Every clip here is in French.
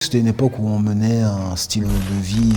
C'était une époque où on menait un style de vie,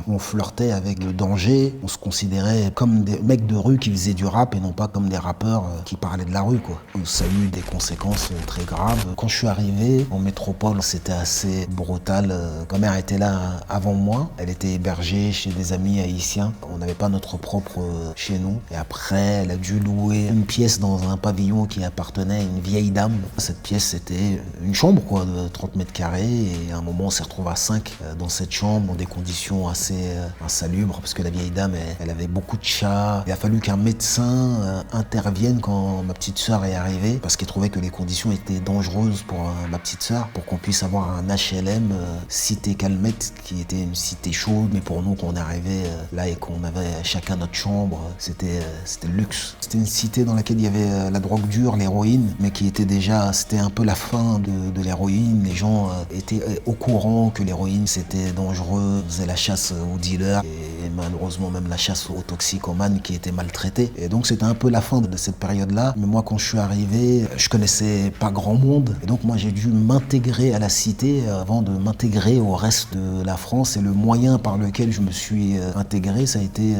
où on flirtait avec le danger. On se considérait comme des mecs de rue qui faisaient du rap et non pas comme des rappeurs qui parlaient de la rue, quoi. Ça a eu des conséquences très graves. Quand je suis arrivé en métropole, c'était assez brutal. Ma mère était là avant moi. Elle était hébergée chez des amis haïtiens. On n'avait pas notre propre chez nous. Et après, elle a dû louer une pièce dans un pavillon qui appartenait à une vieille dame. Cette pièce, c'était une chambre, quoi, de 30 mètres carrés. Et à un moment, on s'est retrouvé à 5 dans cette chambre, dans des conditions assez insalubres, parce que la vieille dame, elle avait beaucoup de chats. Il a fallu qu'un médecin intervienne quand ma petite sœur est arrivée, parce qu'il trouvait que les conditions étaient dangereuses pour ma petite sœur, pour qu'on puisse avoir un HLM, cité Calmette, qui était une cité chaude, mais pour nous, quand on est arrivé là et qu'on avait chacun notre chambre, c'était le luxe. C'était une cité dans laquelle il y avait la drogue dure, l'héroïne, mais qui était déjà, c'était un peu la fin de l'héroïne. Les gens étaient au courant que l'héroïne c'était dangereux, faisait la chasse aux dealers et malheureusement même la chasse aux toxicomanes qui étaient maltraités. Et donc c'était un peu la fin de cette période-là. Mais moi quand je suis arrivé, je connaissais pas grand monde. Et donc moi j'ai dû m'intégrer à la cité avant de m'intégrer au reste de la France. Et le moyen par lequel je me suis intégré, ça a été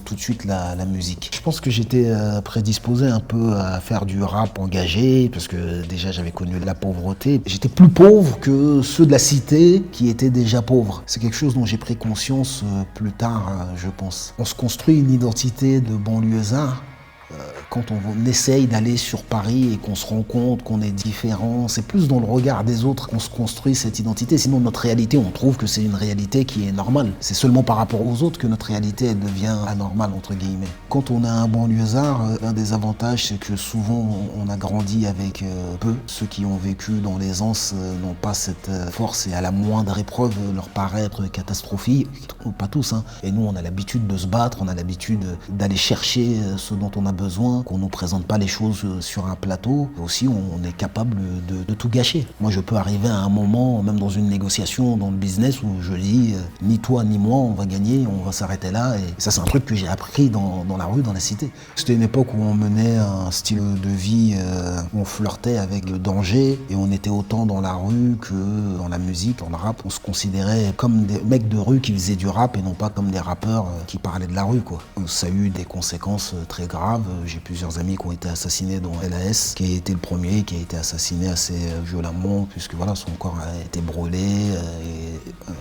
tout de suite la musique. Je pense que j'étais prédisposé un peu à faire du rap engagé parce que déjà j'avais connu la pauvreté. J'étais plus pauvre que ceux de la cité qui étaient déjà pauvres. C'est quelque chose dont j'ai pris conscience plus tard, je pense. On se construit une identité de banlieusard quand on essaye d'aller sur Paris et qu'on se rend compte qu'on est différent. C'est plus dans le regard des autres qu'on se construit cette identité. Sinon, notre réalité, on trouve que c'est une réalité qui est normale. C'est seulement par rapport aux autres que notre réalité, elle devient anormale, entre guillemets. Quand on a un banlieusard, l'un des avantages, c'est que souvent, on a grandi avec peu. Ceux qui ont vécu dans l'aisance n'ont pas cette force et à la moindre épreuve leur paraît être catastrophique. Pas tous, hein. Et nous, on a l'habitude de se battre, on a l'habitude d'aller chercher ce dont on a besoin, qu'on nous présente pas les choses sur un plateau. Aussi, on est capable de tout gâcher. Moi, je peux arriver à un moment, même dans une négociation, dans le business, où je dis ni toi ni moi, on va gagner, on va s'arrêter là. Et ça, c'est un truc que j'ai appris dans la rue, dans la cité. C'était une époque où on menait un style de vie, où on flirtait avec le danger et on était autant dans la rue que dans la musique, dans le rap. On se considérait comme des mecs de rue qui faisaient du rap et non pas comme des rappeurs qui parlaient de la rue, quoi. Ça a eu des conséquences très graves. J'ai plusieurs amis qui ont été assassinés, dont LAS, qui a été le premier, qui a été assassiné assez violemment, puisque voilà, son corps a été brûlé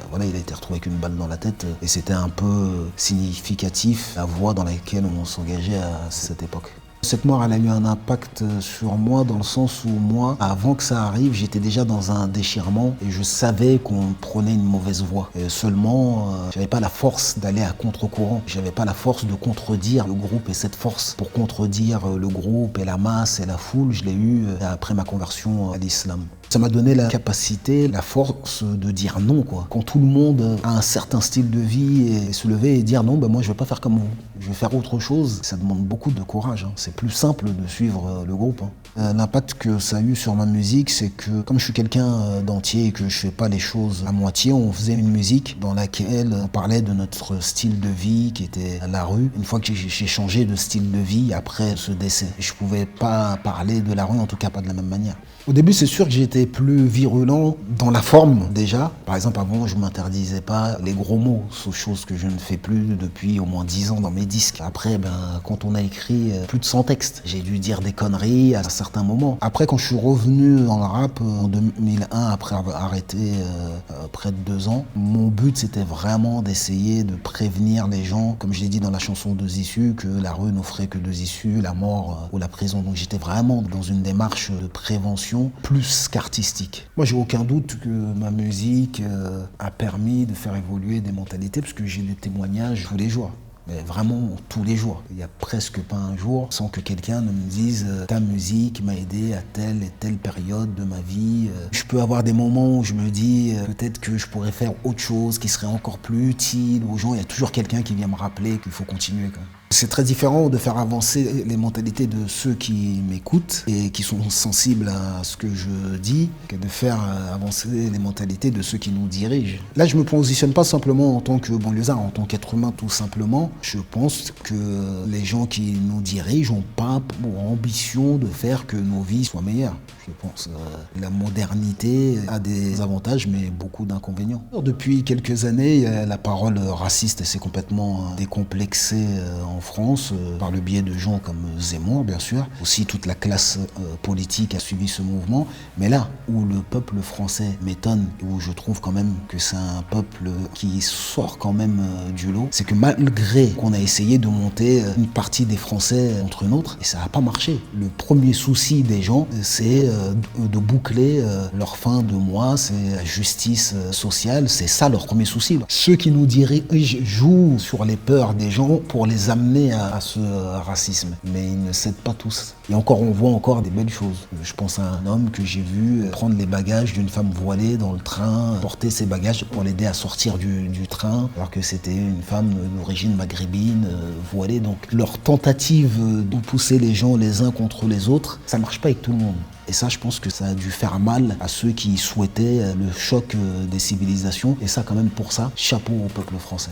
voilà, il a été retrouvé avec une balle dans la tête. Et c'était un peu significatif la voie dans laquelle on s'engageait à cette époque. Cette mort, elle a eu un impact sur moi dans le sens où moi, avant que ça arrive, j'étais déjà dans un déchirement et je savais qu'on prenait une mauvaise voie. Et seulement, j'avais pas la force d'aller à contre-courant. J'avais pas la force de contredire le groupe et cette force pour contredire le groupe et la masse et la foule, je l'ai eu après ma conversion à l'islam. Ça m'a donné la capacité, la force de dire non, quoi. Quand tout le monde a un certain style de vie et se lever et dire non, ben moi je vais pas faire comme vous, je vais faire autre chose, ça demande beaucoup de courage, hein. C'est plus simple de suivre le groupe, hein. L'impact que ça a eu sur ma musique, c'est que comme je suis quelqu'un d'entier et que je fais pas les choses à moitié, on faisait une musique dans laquelle on parlait de notre style de vie qui était la rue. Une fois que j'ai changé de style de vie après ce décès, je pouvais pas parler de la rue, en tout cas pas de la même manière. Au début, c'est sûr que j'étais plus virulent dans la forme déjà. Par exemple, avant, je m'interdisais pas les gros mots, chose que je ne fais plus depuis au moins 10 ans dans mes disques. Après, quand on a écrit plus de 100 textes, j'ai dû dire des conneries à certains moments. Après, quand je suis revenu dans le rap en 2001, après avoir arrêté près de 2 ans, mon but c'était vraiment d'essayer de prévenir les gens, comme je l'ai dit dans la chanson Deux issues, que la rue n'offrait que 2 issues, la mort ou la prison. Donc j'étais vraiment dans une démarche de prévention plus qu'artistique. Moi, j'ai aucun doute que ma musique a permis de faire évoluer des mentalités, parce que j'ai des témoignages tous les jours. Mais vraiment tous les jours. Il n'y a presque pas un jour sans que quelqu'un ne me dise ta musique m'a aidé à telle et telle période de ma vie. Je peux avoir des moments où je me dis peut-être que je pourrais faire autre chose qui serait encore plus utile aux gens. Il y a toujours quelqu'un qui vient me rappeler qu'il faut continuer, quoi. C'est très différent de faire avancer les mentalités de ceux qui m'écoutent et qui sont sensibles à ce que je dis que de faire avancer les mentalités de ceux qui nous dirigent. Là, je me positionne pas simplement en tant que banlieusard, en tant qu'être humain tout simplement. Je pense que les gens qui nous dirigent n'ont pas pour ambition de faire que nos vies soient meilleures. Je pense la modernité a des avantages mais beaucoup d'inconvénients. Depuis quelques années, la parole raciste s'est complètement décomplexée en France par le biais de gens comme Zemmour, bien sûr. Aussi, toute la classe politique a suivi ce mouvement. Mais là où le peuple français m'étonne, où je trouve quand même que c'est un peuple qui sort quand même du lot, c'est que malgré qu'on a essayé de monter une partie des Français contre une autre, et ça n'a pas marché. Le premier souci des gens, c'est de boucler leur fin de mois, c'est la justice sociale, c'est ça leur premier souci. Ceux qui nous dirigent jouent sur les peurs des gens pour les amener à ce racisme, mais ils ne cèdent pas tous. Et encore, on voit encore des belles choses. Je pense à un homme que j'ai vu prendre les bagages d'une femme voilée dans le train, porter ses bagages pour l'aider à sortir du train, alors que c'était une femme d'origine maghrébine, voilée. Donc leur tentative de pousser les gens les uns contre les autres, ça marche pas avec tout le monde. Et ça, je pense que ça a dû faire mal à ceux qui souhaitaient le choc des civilisations. Et ça, quand même, pour ça, chapeau au peuple français.